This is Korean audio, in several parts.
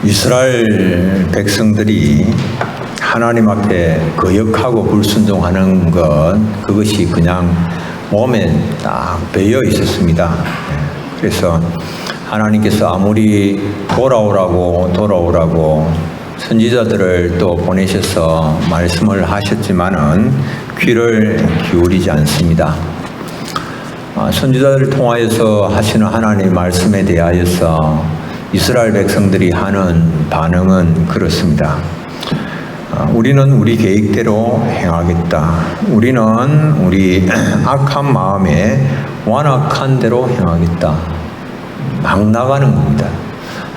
이스라엘 백성들이 하나님 앞에 거역하고 불순종하는 그것이 그냥 몸에 딱 배어 있었습니다. 그래서 하나님께서 아무리 돌아오라고 선지자들을 또 보내셔서 말씀을 하셨지만은 귀를 기울이지 않습니다. 선지자들을 통하여서 하시는 하나님의 말씀에 대하여서 이스라엘 백성들이 하는 반응은 그렇습니다. 우리는 우리 계획대로 행하겠다. 우리는 우리 악한 마음에 완악한 대로 행하겠다. 막 나가는 겁니다.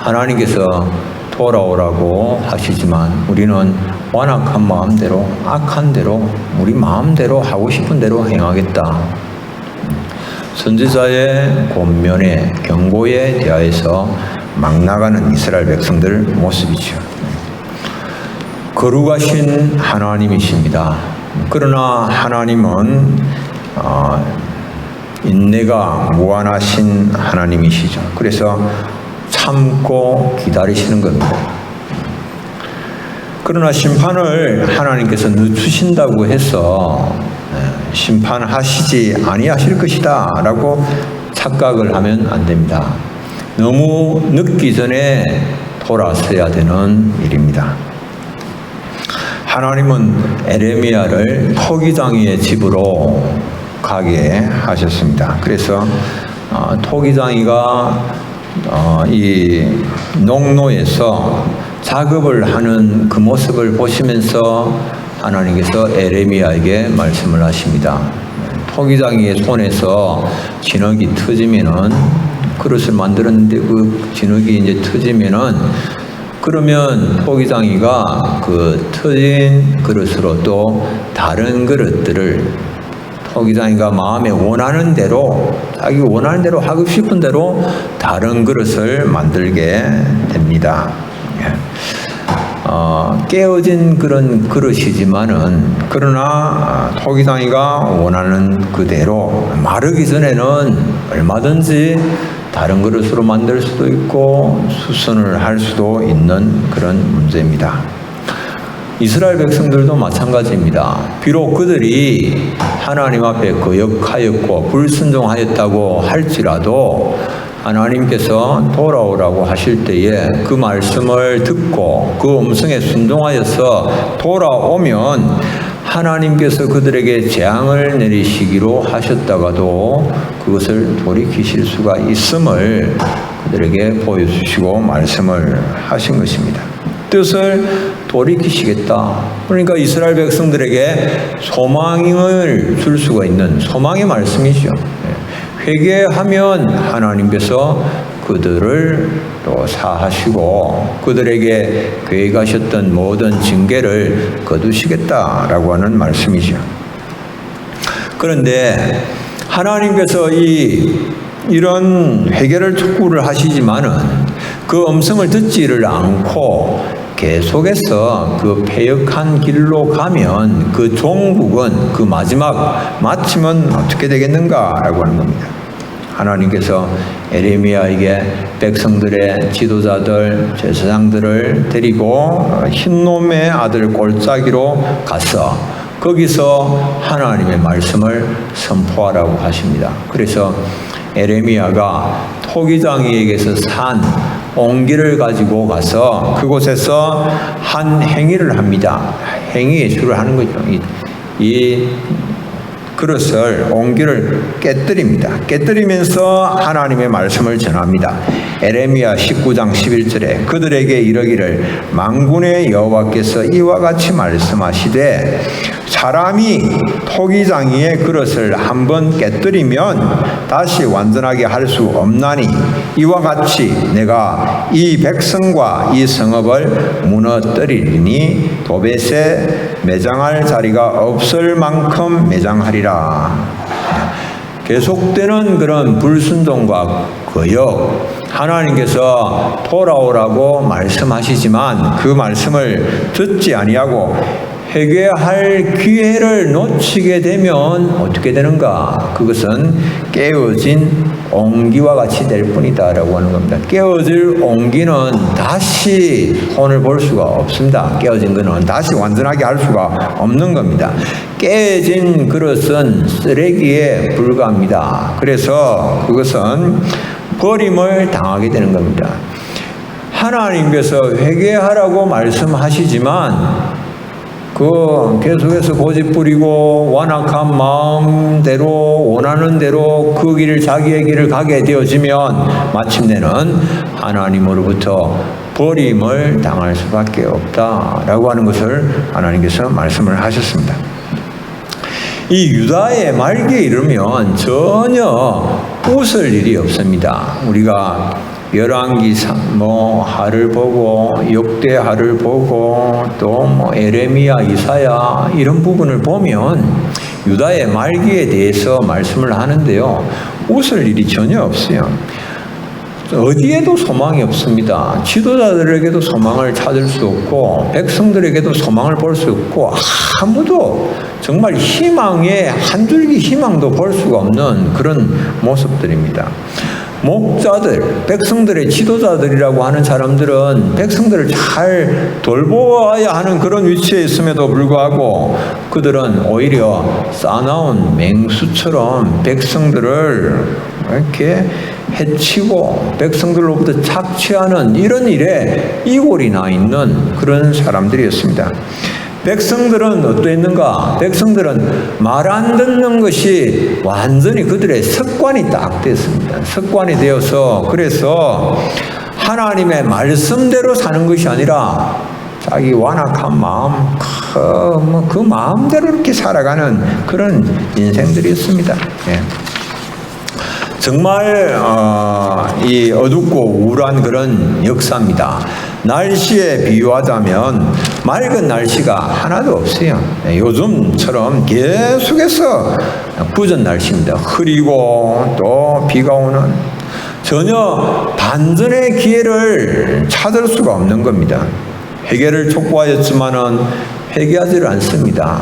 하나님께서 돌아오라고 하시지만 우리는 완악한 마음대로, 악한 대로, 우리 마음대로 하고 싶은 대로 행하겠다. 선지자의 권면에, 경고에 대하여서 막 나가는 이스라엘 백성들 모습이죠. 거룩하신 하나님이십니다. 그러나 하나님은 인내가 무한하신 하나님이시죠. 그래서 참고 기다리시는 겁니다. 그러나 심판을 하나님께서 늦추신다고 해서 심판하시지 아니하실 것이다 라고 착각을 하면 안 됩니다. 너무 늦기 전에 돌아서야 되는 일입니다. 하나님은 에레미야를 토기장이의 집으로 가게 하셨습니다. 그래서 토기장이가 이 농노에서 작업을 하는 그 모습을 보시면서 하나님께서 에레미야에게 말씀을 하십니다. 토기장이의 손에서 진흙이 터지면은 그릇을 만들었는데 그 진흙이 이제 터지면은 그러면 토기장이가 그 터진 그릇으로 또 다른 그릇들을 토기장이가 마음에 원하는 대로 자기 원하는 대로 하고 싶은 대로 다른 그릇을 만들게 됩니다. 깨어진 그런 그릇이지만은 그러나 토기장이가 원하는 그대로 마르기 전에는 얼마든지 다른 그릇으로 만들 수도 있고 수선을 할 수도 있는 그런 문제입니다. 이스라엘 백성들도 마찬가지입니다. 비록 그들이 하나님 앞에 거역하였고 불순종하였다고 할지라도 하나님께서 돌아오라고 하실 때에 그 말씀을 듣고 그 음성에 순종하여서 돌아오면 하나님께서 그들에게 재앙을 내리시기로 하셨다가도 그것을 돌이키실 수가 있음을 그들에게 보여주시고 말씀을 하신 것입니다. 뜻을 돌이키시겠다. 그러니까 이스라엘 백성들에게 소망을 줄 수가 있는 소망의 말씀이죠. 회개하면 하나님께서 그들을 또 사하시고 그들에게 계획하셨던 모든 징계를 거두시겠다라고 하는 말씀이죠. 그런데 하나님께서 이런 회개를 촉구를 하시지만은 그 음성을 듣지를 않고 계속해서 그 패역한 길로 가면 그 종국은 그 마지막 마침은 어떻게 되겠는가라고 하는 겁니다. 하나님께서 에레미야에게 백성들의 지도자들, 제사장들을 데리고 흰놈의 아들 골짜기로 가서 거기서 하나님의 말씀을 선포하라고 하십니다. 그래서 에레미야가 토기장이에게서 산 옹기를 가지고 가서 그곳에서 한 행위를 합니다. 행위 예술을 하는 거죠. 이 그릇을 옹기를 깨뜨립니다. 깨뜨리면서 하나님의 말씀을 전합니다. 에레미야 19장 11절에 그들에게 이르기를 만군의 여호와께서 이와 같이 말씀하시되 사람이 토기장이의 그릇을 한번 깨뜨리면 다시 완전하게 할 수 없나니 이와 같이 내가 이 백성과 이 성읍을 무너뜨리리니 도벳에 매장할 자리가 없을 만큼 매장하리라. 계속되는 그런 불순종과 거역, 하나님께서 돌아오라고 말씀하시지만 그 말씀을 듣지 아니하고 회개할 기회를 놓치게 되면 어떻게 되는가? 그것은 깨어진 옹기와 같이 될 뿐이다라고 하는 겁니다. 깨어질 옹기는 다시 손을 볼 수가 없습니다. 깨어진 것은 다시 완전하게 할 수가 없는 겁니다. 깨진 그릇은 쓰레기에 불과합니다. 그래서 그것은 버림을 당하게 되는 겁니다. 하나님께서 회개하라고 말씀하시지만 계속해서 고집 부리고 완악한 마음대로 원하는 대로 그 길을 자기의 길을 가게 되어지면 마침내는 하나님으로부터 버림을 당할 수밖에 없다라고 하는 것을 하나님께서 말씀을 하셨습니다. 이 유다의 말기에 이르면 전혀 웃을 일이 없습니다. 우리가 열왕기 하를 보고 역대하를 보고 또 에레미야, 이사야 이런 부분을 보면 유다의 말기에 대해서 말씀을 하는데요. 웃을 일이 전혀 없어요. 어디에도 소망이 없습니다. 지도자들에게도 소망을 찾을 수 없고 백성들에게도 소망을 볼 수 없고 아무도 정말 희망의 한 줄기 희망도 볼 수가 없는 그런 모습들입니다. 목자들, 백성들의 지도자들이라고 하는 사람들은 백성들을 잘 돌보아야 하는 그런 위치에 있음에도 불구하고 그들은 오히려 싸나운 맹수처럼 백성들을 이렇게 해치고 백성들로부터 착취하는 이런 일에 이골이 나 있는 그런 사람들이었습니다. 백성들은 어떠했는가? 백성들은 말 안 듣는 것이 완전히 그들의 습관이 딱 됐습니다. 습관이 되어서 그래서 하나님의 말씀대로 사는 것이 아니라 자기 완악한 마음, 그 마음대로 이렇게 살아가는 그런 인생들이었습니다. 예. 정말 이 어둡고 우울한 그런 역사입니다. 날씨에 비유하자면 맑은 날씨가 하나도 없어요. 요즘처럼 계속해서 부전 날씨입니다. 흐리고 또 비가 오는 전혀 반전의 기회를 찾을 수가 없는 겁니다. 회개를 촉구하였지만은 회개하지를 않습니다.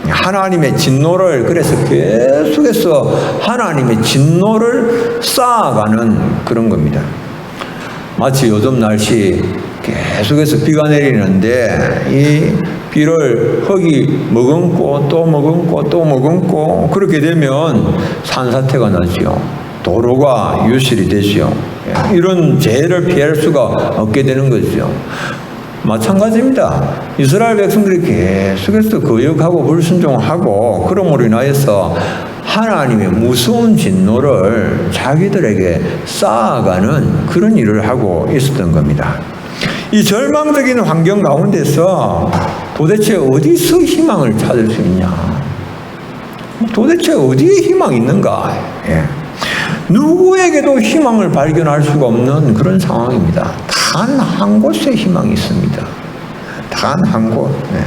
하나님의 진노를 그래서 계속해서 하나님의 진노를 쌓아가는 그런 겁니다. 마치 요즘 날씨 계속해서 비가 내리는데 이 비를 흙이 머금고 또 머금고 또 머금고 그렇게 되면 산사태가 나지요. 도로가 유실이 되지요. 이런 재해를 피할 수가 없게 되는 거죠. 마찬가지입니다. 이스라엘 백성들이 계속해서 거역하고 불순종하고 그러므로 인하여서 하나님의 무서운 진노를 자기들에게 쌓아가는 그런 일을 하고 있었던 겁니다. 이 절망적인 환경 가운데서 도대체 어디서 희망을 찾을 수 있냐? 도대체 어디에 희망이 있는가? 예. 누구에게도 희망을 발견할 수가 없는 그런 상황입니다. 단 한 곳에 희망이 있습니다. 단 한 곳. 네.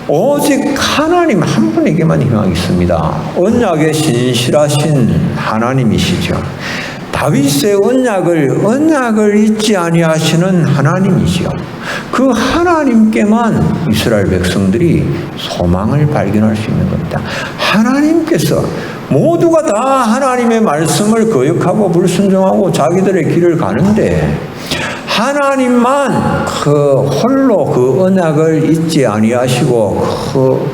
오직 하나님 한 분에게만 희망이 있습니다. 언약의 신실하신 하나님이시죠. 다윗의 언약을 잊지 아니하시는 하나님이시요. 그 하나님께만 이스라엘 백성들이 소망을 발견할 수 있는 겁니다. 하나님께서 모두가 다 하나님의 말씀을 거역하고 불순종하고 자기들의 길을 가는데 하나님만 홀로 그 언약을 잊지 아니하시고 그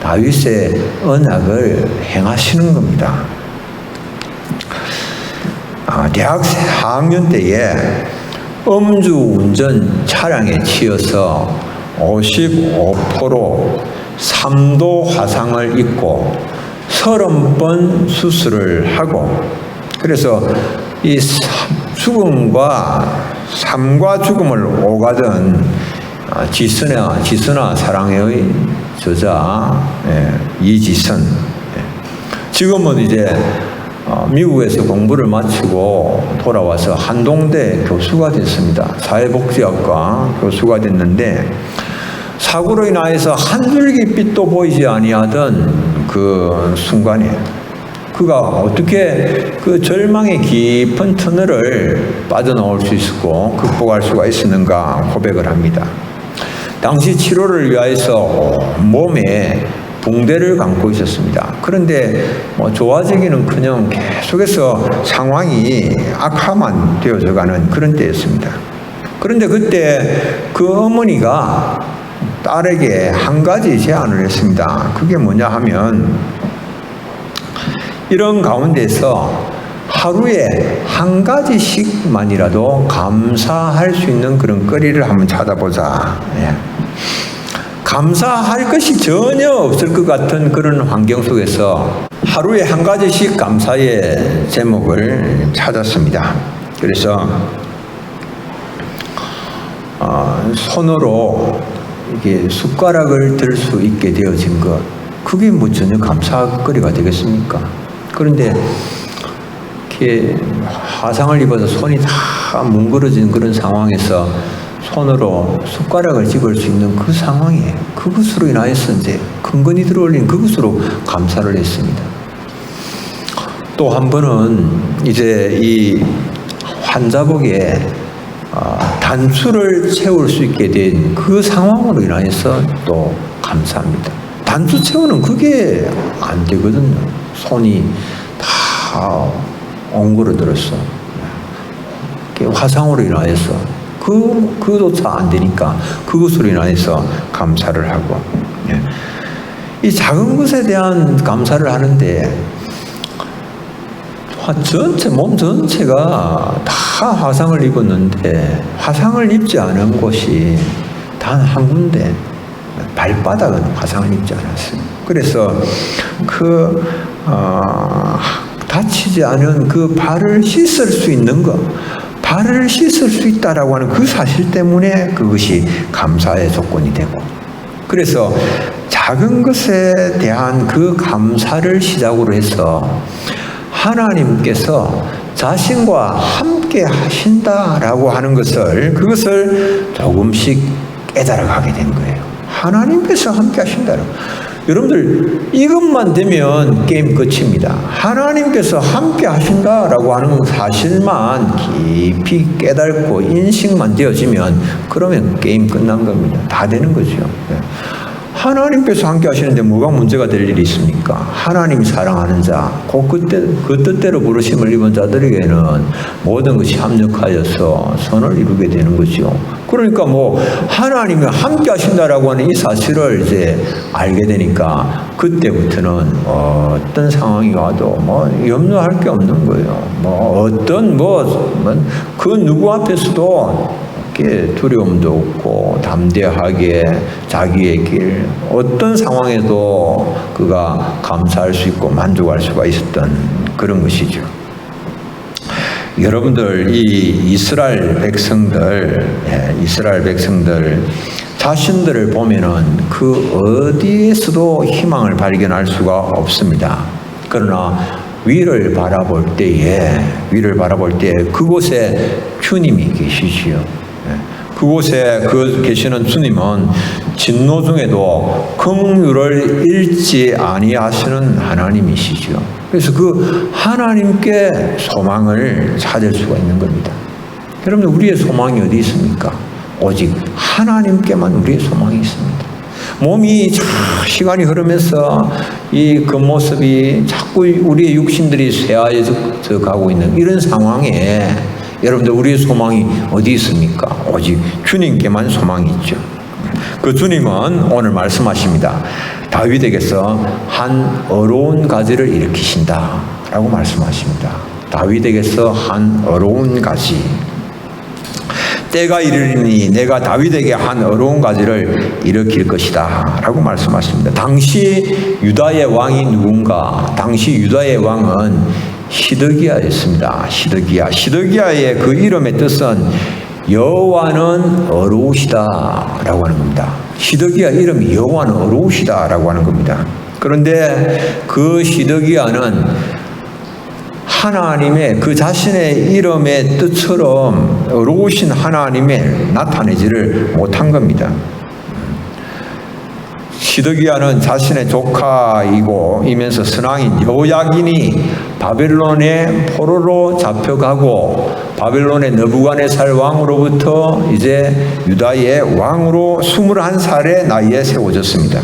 다윗의 언약을 행하시는 겁니다. 대학 4학년 때에 음주운전 차량에 치여서 55% 3도 화상을 입고 30번 수술을 하고 그래서 이 삶과 죽음을 오가던 지선아 사랑의 저자 이지선 지금은 이제 미국에서 공부를 마치고 돌아와서 한동대 교수가 됐습니다. 사회복지학과 교수가 됐는데 사고로 인하여서 한 줄기 빛도 보이지 아니하던 그 순간에 그가 어떻게 그 절망의 깊은 터널을 빠져나올 수 있었고 극복할 수가 있었는가 고백을 합니다. 당시 치료를 위하여서 몸에 붕대를 감고 있었습니다. 그런데 좋아지기는커녕 계속해서 상황이 악화만 되어져가는 그런 때였습니다. 그런데 그때 그 어머니가 딸에게 한 가지 제안을 했습니다. 그게 뭐냐 하면 이런 가운데서 하루에 한 가지씩만이라도 감사할 수 있는 그런 거리를 한번 찾아보자. 감사할 것이 전혀 없을 것 같은 그런 환경 속에서 하루에 한 가지씩 감사의 제목을 찾았습니다. 그래서 손으로 이게 숟가락을 들 수 있게 되어진 것, 그게 뭐 전혀 감사거리가 되겠습니까? 그런데 이렇게 화상을 입어서 손이 다 뭉그러진 그런 상황에서 손으로 숟가락을 집을 수 있는 그 상황에 그것으로 인하여서 이제 근근히 들어올린 그것으로 감사를 했습니다. 또 한 번은 이제 이 환자복에 단추를 채울 수 있게 된 그 상황으로 인하여서 또 감사합니다. 단추 채우는 그게 안 되거든요. 손이 다 엉그러들었어. 화상으로 인하여서 그조차 안 되니까 그것으로 인하여서 감사를 하고, 이 작은 것에 대한 감사를 하는데 몸 전체가 다 화상을 입었는데 화상을 입지 않은 곳이 단 한 군데, 발바닥은 화상을 입지 않았어요. 그래서 다치지 않은 그 발을 씻을 수 있는 것, 발을 씻을 수 있다라고 하는 그 사실 때문에 그것이 감사의 조건이 되고, 그래서 작은 것에 대한 그 감사를 시작으로 해서 하나님께서 자신과 함께 하신다라고 하는 그것을 조금씩 깨달아가게 된 거예요. 하나님께서 함께 하신다라고. 여러분들 이것만 되면 게임 끝입니다. 하나님께서 함께 하신다라고 하는 사실만 깊이 깨닫고 인식만 되어지면 그러면 게임 끝난 겁니다. 다 되는 거죠. 하나님께서 함께 하시는데 뭐가 문제가 될 일이 있습니까? 하나님이 사랑하는 자, 그 뜻대로 부르심을 입은 자들에게는 모든 것이 합력하여서 선을 이루게 되는 거죠. 그러니까 하나님이 함께 하신다라고 하는 이 사실을 이제 알게 되니까 그때부터는 어떤 상황이 와도 염려할 게 없는 거예요. 그 누구 앞에서도 두려움도 없고 담대하게 자기의 길, 어떤 상황에도 그가 감사할 수 있고 만족할 수가 있었던 그런 것이죠. 여러분들 이 이스라엘 백성들 자신들을 보면은 그 어디에서도 희망을 발견할 수가 없습니다. 그러나 위를 바라볼 때에 그곳에 주님이 계시지요. 그곳에 계시는 주님은 진노 중에도 긍휼을 잃지 아니하시는 하나님이시죠. 그래서 그 하나님께 소망을 찾을 수가 있는 겁니다. 여러분, 우리의 소망이 어디 있습니까? 오직 하나님께만 우리의 소망이 있습니다. 몸이 시간이 흐르면서 이 겉모습이 자꾸 우리의 육신들이 쇠하여져 가고 있는 이런 상황에 여러분들 우리의 소망이 어디 있습니까? 오직 주님께만 소망이 있죠. 그 주님은 오늘 말씀하십니다. 다윗에게서 한 어려운 가지를 일으키신다 라고 말씀하십니다. 다윗에게서 한 어려운 가지. 때가 이르리니 내가 다윗에게 한 어려운 가지를 일으킬 것이다 라고 말씀하십니다. 당시 유다의 왕이 누군가? 당시 유다의 왕은 시드기야였습니다. 시드기야의 그 이름의 뜻은 여호와는 어려우시다 라고 하는 겁니다. 시드기야 이름이 여호와는 어려우시다 라고 하는 겁니다. 그런데 그 시드기야는 하나님의 그 자신의 이름의 뜻처럼 어려우신 하나님에 나타내지를 못한 겁니다. 시드기야는 자신의 조카이고 이면서 선왕인 여호야긴이 바벨론의 포로로 잡혀가고 바벨론의 느부갓네살 왕으로부터 이제 유다의 왕으로 21살의 나이에 세워졌습니다.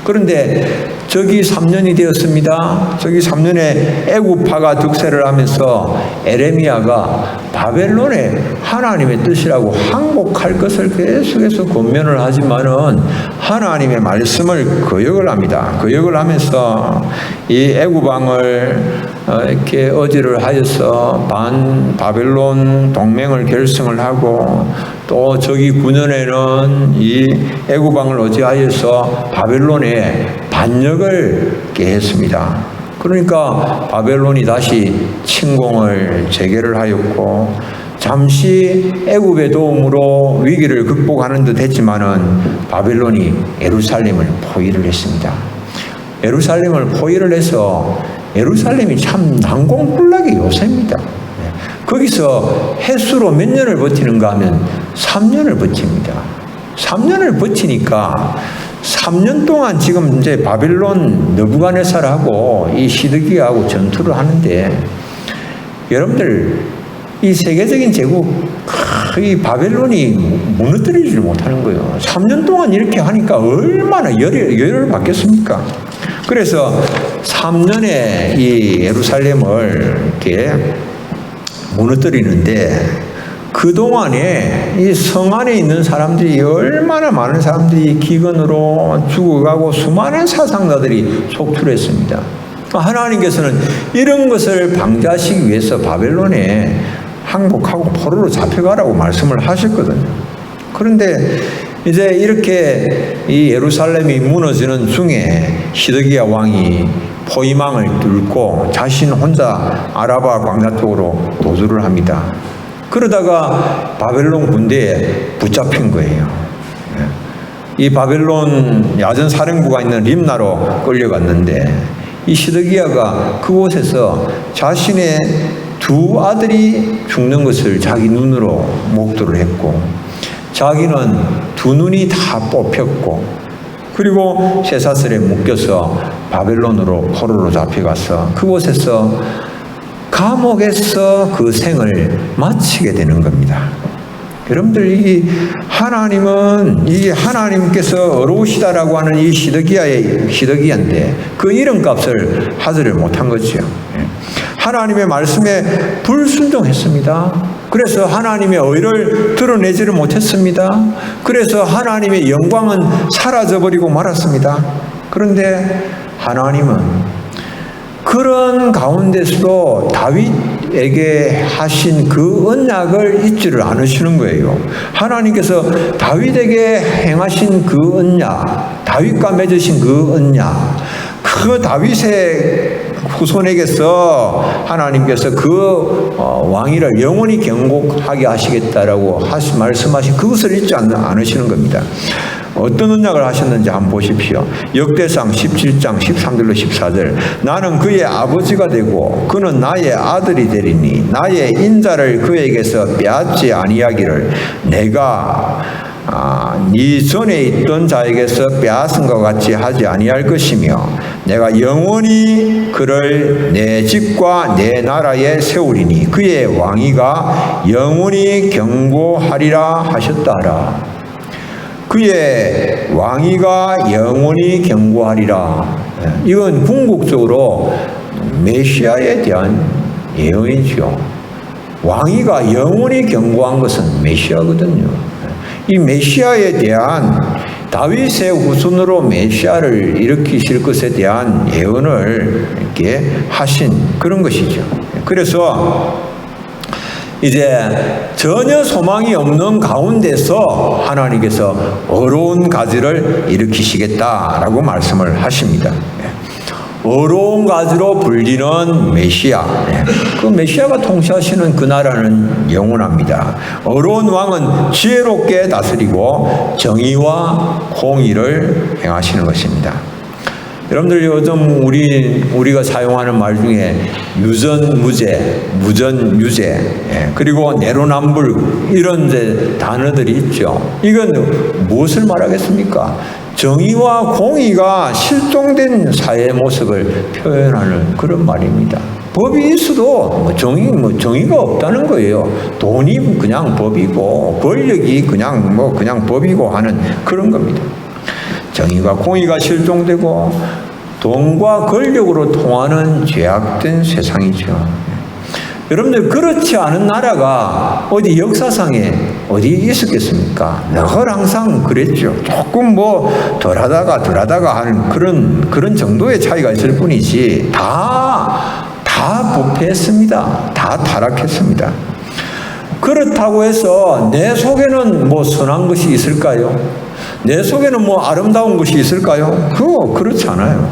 그런데 저기 3년이 되었습니다. 저기 3년에 애굽파가 득세를 하면서 에레미야가 바벨론의 하나님의 뜻이라고 항복할 것을 계속해서 권면을 하지만은 하나님의 말씀을 거역을 합니다. 거역을 하면서 이 애굽 왕을 이렇게 어지를 하여서 반 바벨론 동맹을 결성을 하고 또 저기 9년에는 이 애굽 왕을 어지하여서 바벨론에 반역을 깨했습니다. 그러니까 바벨론이 다시 침공을 재개를 하였고 잠시 애굽의 도움으로 위기를 극복하는 듯 했지만은 바벨론이 예루살렘을 포위를 했습니다. 예루살렘을 포위를 해서 예루살렘이 참 난공불락의 요새입니다. 거기서 횟수로 몇 년을 버티는가 하면 3년을 버팁니다. 3년을 버티니까 3년 동안 지금 이제 바벨론 느부갓네살하고 이 시드기야하고 전투를 하는데 여러분들 이 세계적인 제국 이 바벨론이 무너뜨리지 못하는 거예요. 3년 동안 이렇게 하니까 얼마나 열을 받겠습니까? 그래서 3년에 이 예루살렘을 이렇게 무너뜨리는데 그동안에 이 성 안에 있는 사람들이 얼마나 많은 사람들이 기근으로 죽어가고 수많은 사상자들이 속출했습니다. 하나님께서는 이런 것을 방지하시기 위해서 바벨론에 항복하고 포로로 잡혀가라고 말씀을 하셨거든요. 그런데 이제 이렇게 이 예루살렘이 무너지는 중에 시드기야 왕이 포위망을 뚫고 자신 혼자 아라바 광야 쪽으로 도주를 합니다. 그러다가 바벨론 군대에 붙잡힌 거예요. 이 바벨론 야전 사령부가 있는 림나로 끌려갔는데 이 시드기야가 그곳에서 자신의 두 아들이 죽는 것을 자기 눈으로 목도를 했고 자기는 두 눈이 다 뽑혔고 그리고 쇠사슬에 묶여서 바벨론으로 포로로 잡혀가서 그곳에서 감옥에서 그 생을 마치게 되는 겁니다. 여러분들 이 하나님은 이 하나님께서 어려우시다라고 하는 이 시드기야인데 그 이름값을 하지를 못한 거죠. 하나님의 말씀에 불순종했습니다. 그래서 하나님의 의를 드러내지를 못했습니다. 그래서 하나님의 영광은 사라져버리고 말았습니다. 그런데 하나님은 그런 가운데서도 다윗에게 하신 그 언약을 잊지를 않으시는 거예요. 하나님께서 다윗에게 행하신 그 언약, 다윗과 맺으신 그 언약, 그 다윗의 후손에게서 하나님께서 그 왕위를 영원히 경고하게 하시겠다라고 말씀하신 그것을 잊지 않으시는 겁니다. 어떤 언약을 하셨는지 한번 보십시오. 역대상 17장 13절로 14절 나는 그의 아버지가 되고 그는 나의 아들이 되리니 나의 인자를 그에게서 빼앗지 아니하기를 내가 네 전에 있던 자에게서 빼앗은 것 같이 하지 아니할 것이며 내가 영원히 그를 내 집과 내 나라에 세우리니 그의 왕위가 영원히 경고하리라 하셨다라. 그의 왕위가 영원히 경고하리라. 이건 궁극적으로 메시아에 대한 예언이죠. 왕위가 영원히 경고한 것은 메시아거든요. 이 메시아에 대한 다윗의 후손으로 메시아를 일으키실 것에 대한 예언을 이렇게 하신 그런 것이죠. 그래서 이제 전혀 소망이 없는 가운데서 하나님께서 어려운 가지를 일으키시겠다라고 말씀을 하십니다. 어려운 가지로 불리는 메시아, 그 메시아가 통치하시는 그 나라는 영원합니다. 어려운 왕은 지혜롭게 다스리고 정의와 공의를 행하시는 것입니다. 여러분들 요즘 우리가 사용하는 말 중에 유전무죄, 무전유죄, 그리고 내로남불 이런 이제 단어들이 있죠. 이건 무엇을 말하겠습니까? 정의와 공의가 실종된 사회의 모습을 표현하는 그런 말입니다. 법이 있어도 정의가 없다는 거예요. 돈이 그냥 법이고 권력이 그냥 법이고 하는 그런 겁니다. 정의가 공의가 실종되고 돈과 권력으로 통하는 죄악된 세상이죠. 여러분들 그렇지 않은 나라가 어디 역사상에 어디 있었겠습니까? 늘 항상 그랬죠. 조금 덜하다가 하는 그런 정도의 차이가 있을 뿐이지 다 부패했습니다. 다 타락했습니다. 그렇다고 해서 내 속에는 선한 것이 있을까요? 내 속에는 아름다운 것이 있을까요? 그렇지 않아요.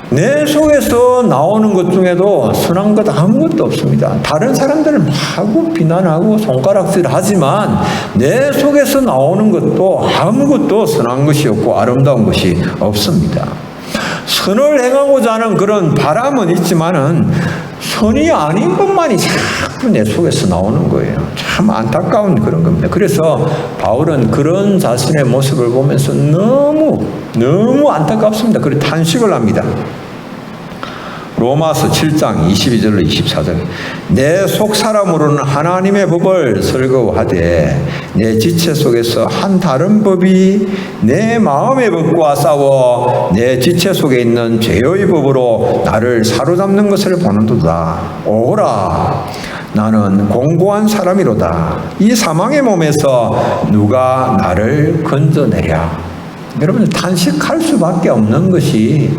내 속에서 나오는 것 중에도 선한 것 아무것도 없습니다. 다른 사람들은 마구 비난하고 손가락질 하지만 내 속에서 나오는 것도 아무것도 선한 것이 없고 아름다운 것이 없습니다. 선을 행하고자 하는 그런 바람은 있지만은 선이 아닌 것만이 자꾸 내 속에서 나오는 거예요. 참 안타까운 그런 겁니다. 그래서 바울은 그런 자신의 모습을 보면서 너무 안타깝습니다. 그래서 탄식을 합니다. 로마서 7장 22절로 24절 내 속 사람으로는 하나님의 법을 설거하되 내 지체 속에서 한 다른 법이 내 마음의 법과 싸워 내 지체 속에 있는 죄의 법으로 나를 사로잡는 것을 보는도다. 오라 나는 공고한 사람이로다. 이 사망의 몸에서 누가 나를 건져내랴. 여러분 탄식할 수밖에 없는 것이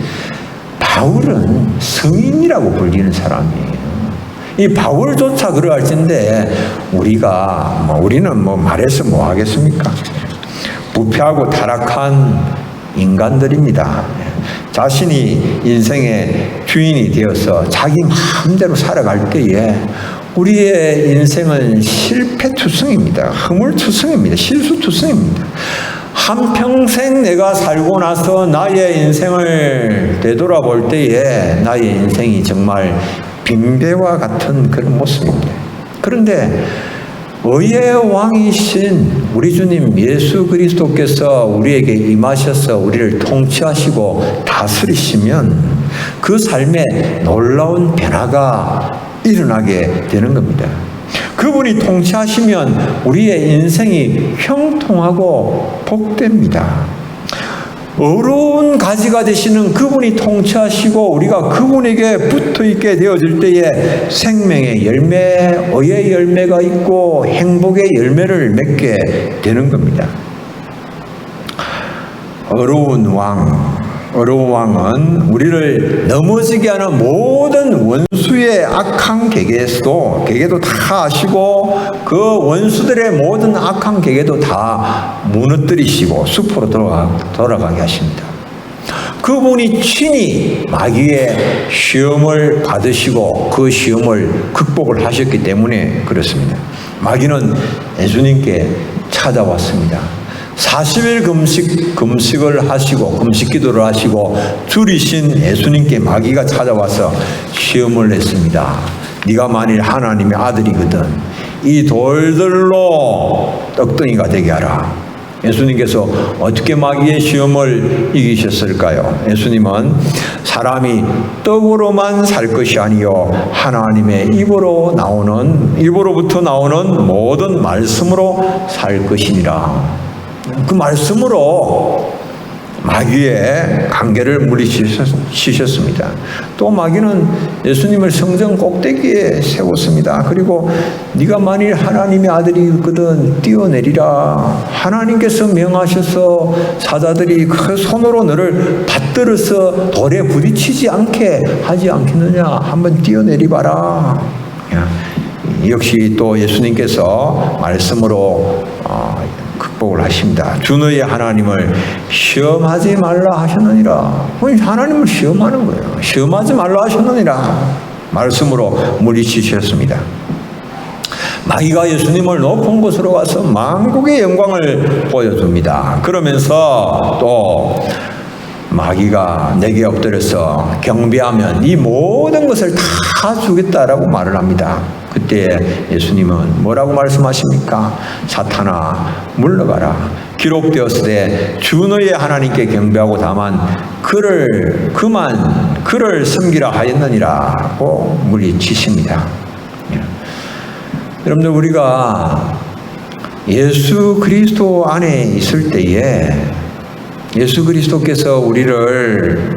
바울은 성인이라고 불리는 사람이에요. 이 바울조차 그러할진데 우리는 말해서 뭐 하겠습니까? 부패하고 타락한 인간들입니다. 자신이 인생의 주인이 되어서 자기 마음대로 살아갈 때에 우리의 인생은 실패투성입니다. 허물투성입니다. 실수투성입니다. 한평생 내가 살고 나서 나의 인생을 되돌아볼 때에 나의 인생이 정말 빈배와 같은 그런 모습입니다. 그런데 의의 왕이신 우리 주님 예수 그리스도께서 우리에게 임하셔서 우리를 통치하시고 다스리시면 그 삶에 놀라운 변화가 일어나게 되는 겁니다. 그분이 통치하시면 우리의 인생이 형통하고 복됩니다. 어려운 가지가 되시는 그분이 통치하시고 우리가 그분에게 붙어있게 되어질 때에 생명의 열매, 의의 열매가 있고 행복의 열매를 맺게 되는 겁니다. 어려운 왕은 우리를 넘어지게 하는 모든 원수의 악한 계계도 다 아시고 그 원수들의 모든 악한 계계도 다 무너뜨리시고 숲으로 돌아가게 하십니다. 그분이 친히 마귀의 시험을 받으시고 그 시험을 극복을 하셨기 때문에 그렇습니다. 마귀는 예수님께 찾아왔습니다. 40일 금식을 하시고 금식 기도를 하시고 줄이신 예수님께 마귀가 찾아와서 시험을 냈습니다. 네가 만일 하나님의 아들이거든 이 돌들로 떡덩이가 되게 하라. 예수님께서 어떻게 마귀의 시험을 이기셨을까요? 예수님은 사람이 떡으로만 살 것이 아니요 하나님의 입으로부터 나오는 모든 말씀으로 살 것이니라. 그 말씀으로 마귀의 관계를 물리치셨습니다. 또 마귀는 예수님을 성전 꼭대기에 세웠습니다. 그리고 네가 만일 하나님의 아들이거든 뛰어내리라. 하나님께서 명하셔서 사자들이 그 손으로 너를 받들어서 돌에 부딪히지 않게 하지 않겠느냐. 한번 뛰어내리봐라. 역시 또 예수님께서 말씀으로 극복을 하십니다. 주 너의 하나님을 시험하지 말라 하셨느니라. 하나님을 시험하는 거예요. 시험하지 말라 하셨느니라. 말씀으로 물리치셨습니다. 마귀가 예수님을 높은 곳으로 가서 만국의 영광을 보여줍니다. 그러면서 또 마귀가 내게 엎드려서 경배하면 이 모든 것을 다 주겠다라고 말을 합니다. 그때 예수님은 뭐라고 말씀하십니까? 사탄아 물러가라. 기록되었으되 주 너의 하나님께 경배하고 다만 그를 섬기라 하였느니라고 물리치십니다. 여러분들, 우리가 예수 그리스도 안에 있을 때에 예수 그리스도께서 우리를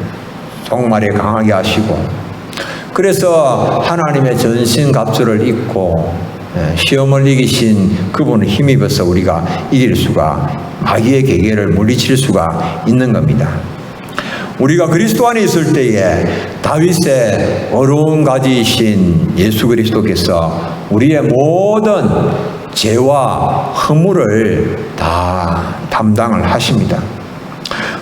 정말에 강하게 하시고, 그래서 하나님의 전신갑주를 입고 시험을 이기신 그분을 힘입어서 우리가 이길 수가, 마귀의 계계를 물리칠 수가 있는 겁니다. 우리가 그리스도 안에 있을 때에 다윗의 어려운 가지이신 예수 그리스도께서 우리의 모든 죄와 허물을 다 담당을 하십니다.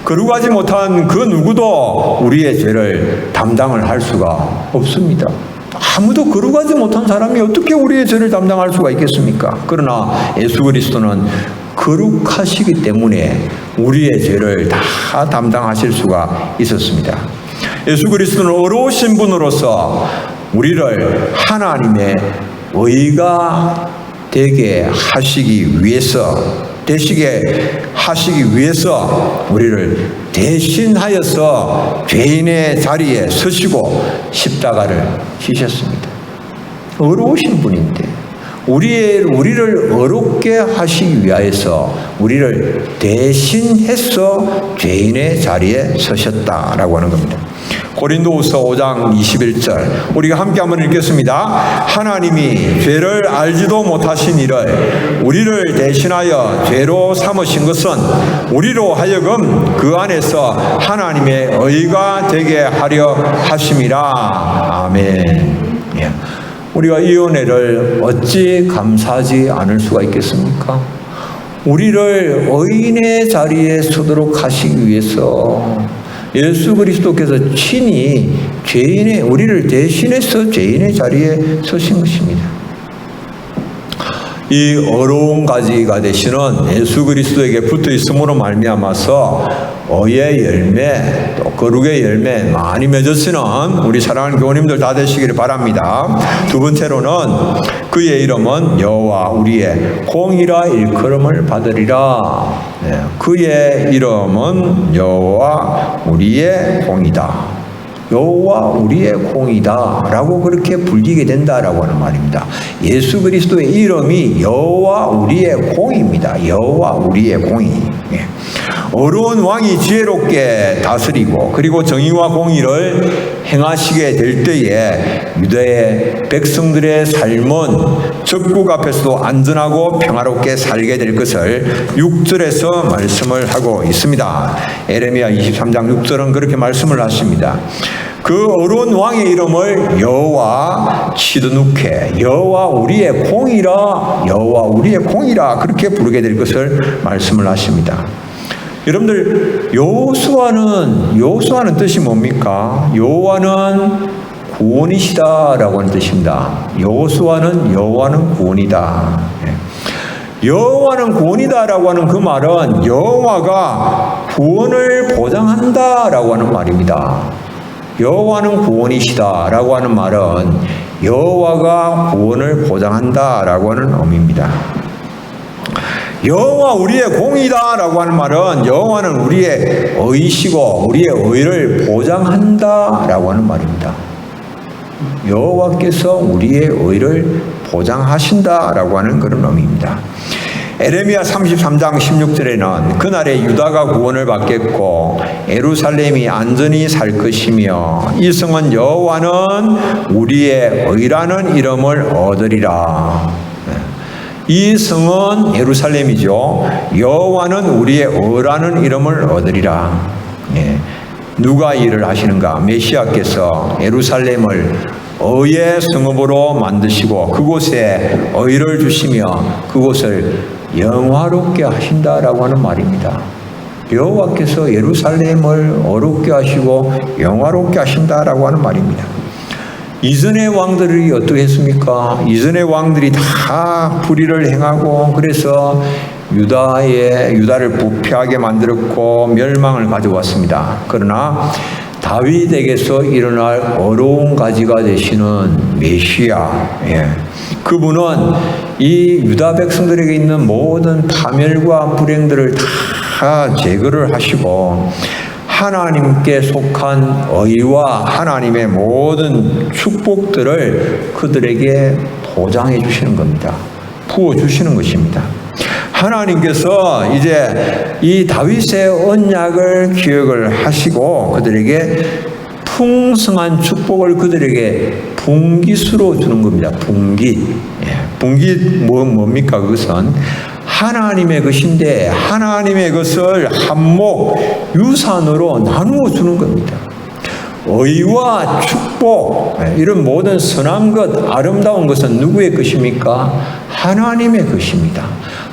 거룩하지 못한 그 누구도 우리의 죄를 담당을 할 수가 없습니다. 아무도 거룩하지 못한 사람이 어떻게 우리의 죄를 담당할 수가 있겠습니까? 그러나 예수 그리스도는 거룩하시기 때문에 우리의 죄를 다 담당하실 수가 있었습니다. 예수 그리스도는 어려우신 분으로서 우리를 하나님의 의가 되게 하시기 위해서 우리를 대신하여서 죄인의 자리에 서시고 십자가를 지셨습니다. 어려우신 분인데 우리를 어렵게 하시기 위하여서 우리를 대신해서 죄인의 자리에 서셨다라고 하는 겁니다. 고린도후서 5장 21절 우리가 함께 한번 읽겠습니다. 하나님이 죄를 알지도 못하신 이를 우리를 대신하여 죄로 삼으신 것은 우리로 하여금 그 안에서 하나님의 의가 되게 하려 하심이라. 아멘. 우리가 이 은혜를 어찌 감사하지 않을 수가 있겠습니까? 우리를 의인의 자리에 서도록 하시기 위해서 예수 그리스도께서 친히 우리를 대신해서 죄인의 자리에 서신 것입니다. 이 어려운 가지가 되시는 예수 그리스도에게 붙어 있음으로 말미암아서 의의 열매, 또 거룩의 열매 많이 맺으시는 우리 사랑하는 교우님들 다 되시기를 바랍니다. 두 번째로는 그의 이름은 여호와 우리의 공이라 일컬음을 받으리라. 그의 이름은 여호와 우리의 공이다. 여호와 우리의 공이다 라고 그렇게 불리게 된다라고 하는 말입니다. 예수 그리스도의 이름이 여호와 우리의 공입니다. 여호와 우리의 공이. 어려운 왕이 지혜롭게 다스리고 그리고 정의와 공의를 행하시게 될 때에 유다의 백성들의 삶은 적국 앞에서도 안전하고 평화롭게 살게 될 것을 6절에서 말씀을 하고 있습니다. 에레미야 23장 6절은 그렇게 말씀을 하십니다. 그 어려운 왕의 이름을 여호와 치드누케, 여호와 우리의 공이라 그렇게 부르게 될 것을 말씀을 하십니다. 여러분들, 여호수아는 뜻이 뭡니까? 여호와는 구원이시다라고 하는 뜻입니다. 여호와는 구원이다. 여호와는 구원이다라고 하는 그 말은 여호와가 구원을 보장한다라고 하는 말입니다. 여호와는 구원이시다라고 하는 말은 여호와가 구원을 보장한다라고 하는 의미입니다. 여호와 우리의 공이다라고 하는 말은 여호와는 우리의 의시고 우리의 의를 보장한다라고 하는 말입니다. 여호와께서 우리의 의를 보장하신다라고 하는 그런 의미입니다. 에레미야 33장 16절에는 그날에 유다가 구원을 받겠고 예루살렘이 안전히 살 것이며 이 성은 여호와는 우리의 의라는 이름을 얻으리라. 이 성은 예루살렘이죠. 여호와는 우리의 의라는 이름을 얻으리라. 누가 일을 하시는가? 메시아께서 예루살렘을 의의 성읍으로 만드시고 그곳에 의를 주시며 그곳을 영화롭게 하신다라고 하는 말입니다. 여호와께서 예루살렘을 어렵게 하시고 영화롭게 하신다라고 하는 말입니다. 이전의 왕들이 어떻게 했습니까? 이전의 왕들이 다 불의를 행하고 그래서 유다를 부패하게 만들었고 멸망을 가져왔습니다. 그러나 다윗에게서 일어날 어려운 가지가 되시는 메시아. 그분은 이 유다 백성들에게 있는 모든 파멸과 불행들을 다 제거를 하시고 하나님께 속한 의와 하나님의 모든 축복들을 그들에게 보장해 주시는 겁니다. 부어 주시는 것입니다. 하나님께서 이제 이 다윗의 언약을 기억을 하시고 그들에게 풍성한 축복을 그들에게 분깃으로 주는 겁니다. 분깃. 분깃 뭡니까? 그것은 하나님의 것인데 하나님의 것을 한몫 유산으로 나누어 주는 겁니다. 의와 축복, 이런 모든 선한 것, 아름다운 것은 누구의 것입니까? 하나님의 것입니다.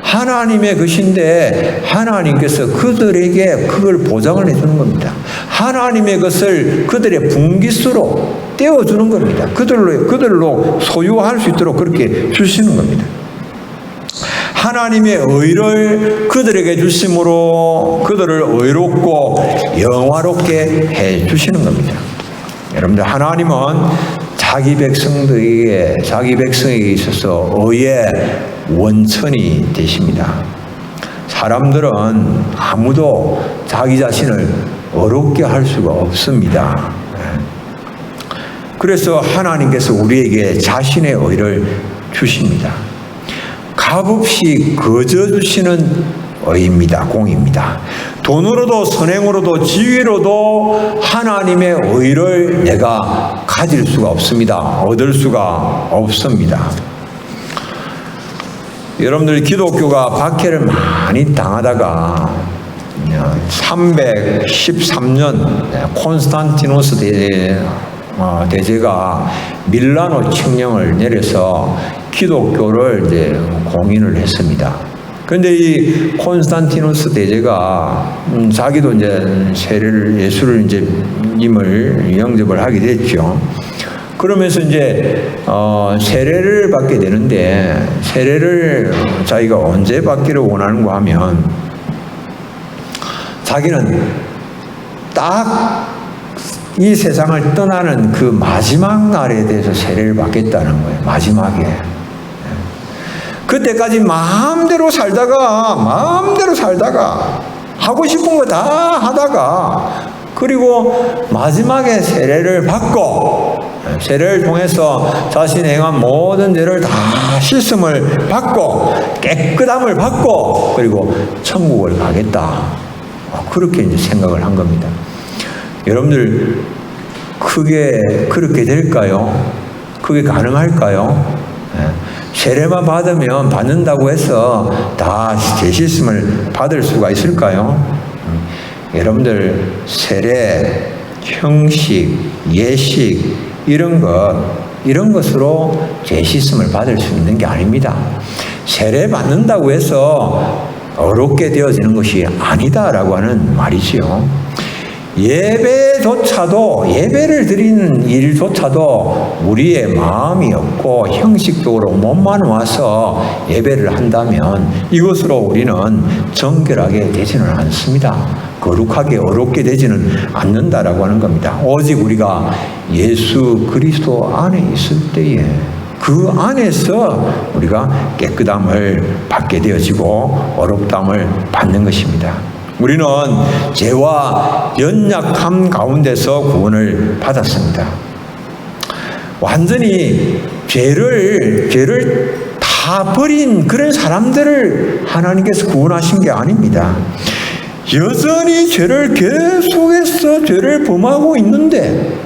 하나님의 것인데 하나님께서 그들에게 그걸 보장을 해주는 겁니다. 하나님의 것을 그들의 분깃으로 떼어주는 겁니다. 그들로 소유할 수 있도록 그렇게 주시는 겁니다. 하나님의 의를 그들에게 주심으로 그들을 의롭고 영화롭게 해 주시는 겁니다. 여러분들, 하나님은 자기 백성에게 있어서 의의 원천이 되십니다. 사람들은 아무도 자기 자신을 어렵게 할 수가 없습니다. 그래서 하나님께서 우리에게 자신의 의를 주십니다. 값없이 거저 주시는 의입니다. 공입니다. 돈으로도 선행으로도 지위로도 하나님의 의를 내가 가질 수가 없습니다. 얻을 수가 없습니다. 여러분들, 기독교가 박해를 많이 당하다가 313년 콘스탄티누스 대제가 밀라노 칙령을 내려서 기독교를 이제 공인을 했습니다. 그런데 이 콘스탄티누스 대제가 자기도 이제 예수를 이제 임을 영접을 하게 됐죠. 그러면서 이제 세례를 받게 되는데, 세례를 자기가 언제 받기를 원하는가 하면 자기는 딱 이 세상을 떠나는 그 마지막 날에 대해서 세례를 받겠다는 거예요. 마지막에. 그때까지 마음대로 살다가 하고 싶은 거 다 하다가, 그리고 마지막에 세례를 받고, 세례를 통해서 자신의 행한 모든 죄를 다 씻음을 받고 깨끗함을 받고, 그리고 천국을 가겠다. 그렇게 이제 생각을 한 겁니다. 여러분들, 그게 그렇게 될까요? 그게 가능할까요? 세례만 받는다고 해서 다 죄 씻음을 받을 수가 있을까요? 여러분들, 세례, 형식, 예식, 이런 것으로 죄 씻음을 받을 수 있는 게 아닙니다. 세례 받는다고 해서 어렵게 되어지는 것이 아니다라고 하는 말이지요. 예배를 드리는 일조차도 우리의 마음이 없고 형식적으로 몸만 와서 예배를 한다면 이것으로 우리는 정결하게 되지는 않습니다. 거룩하게 어렵게 되지는 않는다라고 하는 겁니다. 오직 우리가 예수 그리스도 안에 있을 때에 그 안에서 우리가 깨끗함을 받게 되어지고 어렵담을 받는 것입니다. 우리는 죄와 연약함 가운데서 구원을 받았습니다. 완전히 죄를 다 버린 그런 사람들을 하나님께서 구원하신 게 아닙니다. 여전히 죄를 계속해서 죄를 범하고 있는데,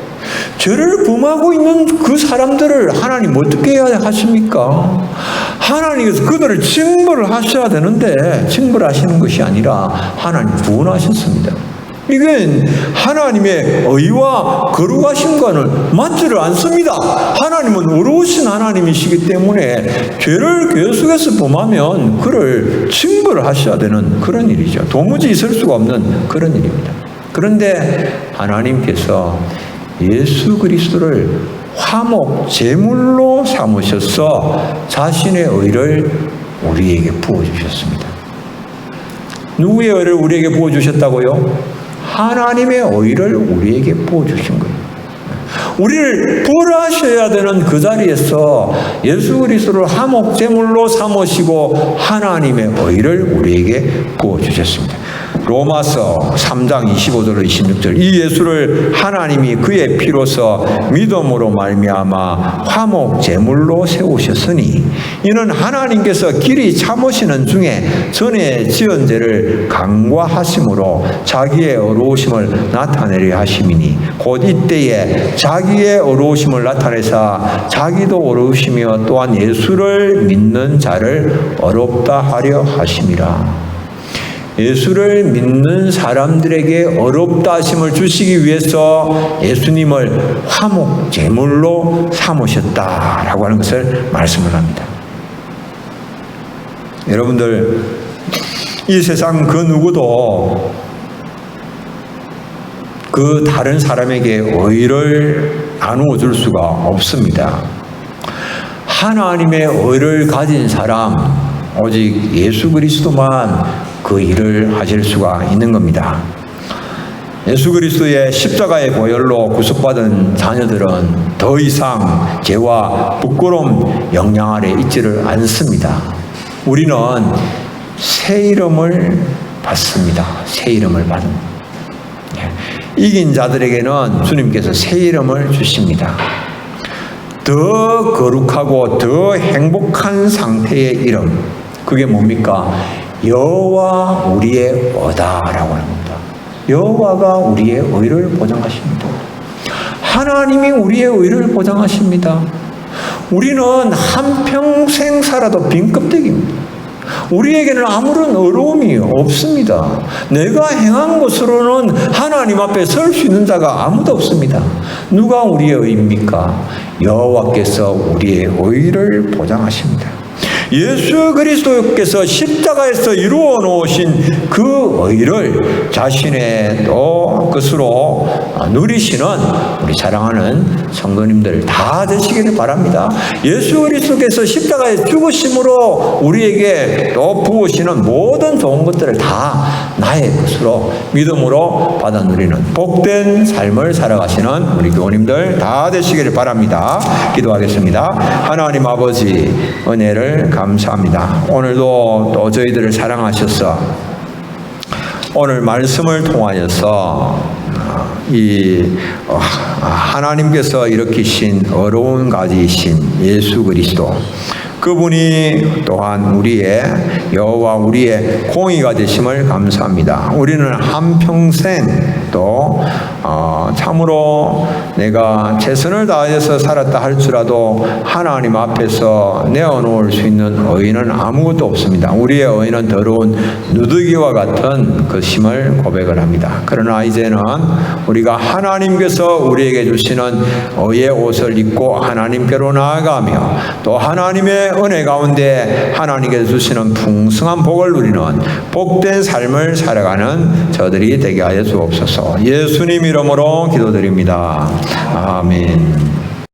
죄를 범하고 있는 그 사람들을 하나님 어떻게 해야 하십니까? 하나님께서 그들을 징벌을 하셔야 되는데 징벌을 하시는 것이 아니라 하나님 구원하셨습니다. 이건 하나님의 의와 거룩하심과는 맞지를 않습니다. 하나님은 어려우신 하나님이시기 때문에 죄를 계속해서 범하면 그를 징벌을 하셔야 되는 그런 일이죠. 도무지 있을 수가 없는 그런 일입니다. 그런데 하나님께서 예수 그리스도를 화목 제물로 삼으셔서 자신의 의를 우리에게 부어주셨습니다. 누구의 의를 우리에게 부어주셨다고요? 하나님의 의를 우리에게 부어주신 거예요. 우리를 벌하셔야 되는 그 자리에서 예수 그리스도를 화목제물로 삼으시고 하나님의 의를 우리에게 부어주셨습니다. 로마서 3장 25절 26절 이 예수를 하나님이 그의 피로서 믿음으로 말미암아 화목 제물로 세우셨으니 이는 하나님께서 길이 참으시는 중에 전에 지은 죄를 간과하심으로 자기의 의로우심을 나타내려 하심이니 곧 이때에 자기의 의로우심을 나타내사 자기도 의로우시며 또한 예수를 믿는 자를 의롭다 하려 하심이라. 예수를 믿는 사람들에게 의롭다 하심을 주시기 위해서 예수님을 화목 제물로 삼으셨다라고 하는 것을 말씀을 합니다. 여러분들, 이 세상 그 누구도 그 다른 사람에게 의를 나누어 줄 수가 없습니다. 하나님의 의를 가진 사람, 오직 예수 그리스도만 그 일을 하실 수가 있는 겁니다. 예수 그리스도의 십자가의 보혈로 구속받은 자녀들은 더 이상 죄와 부끄러움 영향 아래 있지를 않습니다. 우리는 새 이름을 받습니다. 새 이름을 받은. 이긴 자들에게는 주님께서 새 이름을 주십니다. 더 거룩하고 더 행복한 상태의 이름. 그게 뭡니까? 여호와 우리의 의다라고 합니다. 여호와가 우리의 의를 보장하십니다. 하나님이 우리의 의를 보장하십니다. 우리는 한평생 살아도 빈껍데기입니다. 우리에게는 아무런 어려움이 없습니다. 내가 행한 것으로는 하나님 앞에 설 수 있는 자가 아무도 없습니다. 누가 우리의 의입니까? 여호와께서 우리의 의를 보장하십니다. 예수 그리스도께서 십자가에서 이루어 놓으신 그 의를 자신의 또 것으로 누리시는 우리 사랑하는 성도님들 다 되시기를 바랍니다. 예수 그리스도께서 십자가에 죽으심으로 우리에게 또 부으시는 모든 좋은 것들을 다 나의 것으로 믿음으로 받아 누리는 복된 삶을 살아가시는 우리 교우님들 다 되시기를 바랍니다. 기도하겠습니다. 하나님 아버지, 은혜를 감사합니다. 오늘도 또 저희들을 사랑하셔서 오늘 말씀을 통하여서 하나님께서 일으키신 어려운 가지이신 예수 그리스도, 그분이 또한 우리의 여호와 우리의 공의가 되심을 감사합니다. 우리는 한평생 또 참으로 내가 최선을 다해서 살았다 할지라도 하나님 앞에서 내어놓을 수 있는 의인은 아무것도 없습니다. 우리의 의인은 더러운 누더기와 같은 것임을 고백을 합니다. 그러나 이제는 우리가 하나님께서 우리에게 주시는 의의 옷을 입고 하나님께로 나아가며 또 하나님의 은혜 가운데 하나님께서 주시는 풍성한 복을 누리는 복된 삶을 살아가는 저들이 되게 하여 주옵소서. 예수님 이름으로 기도드립니다. 아멘.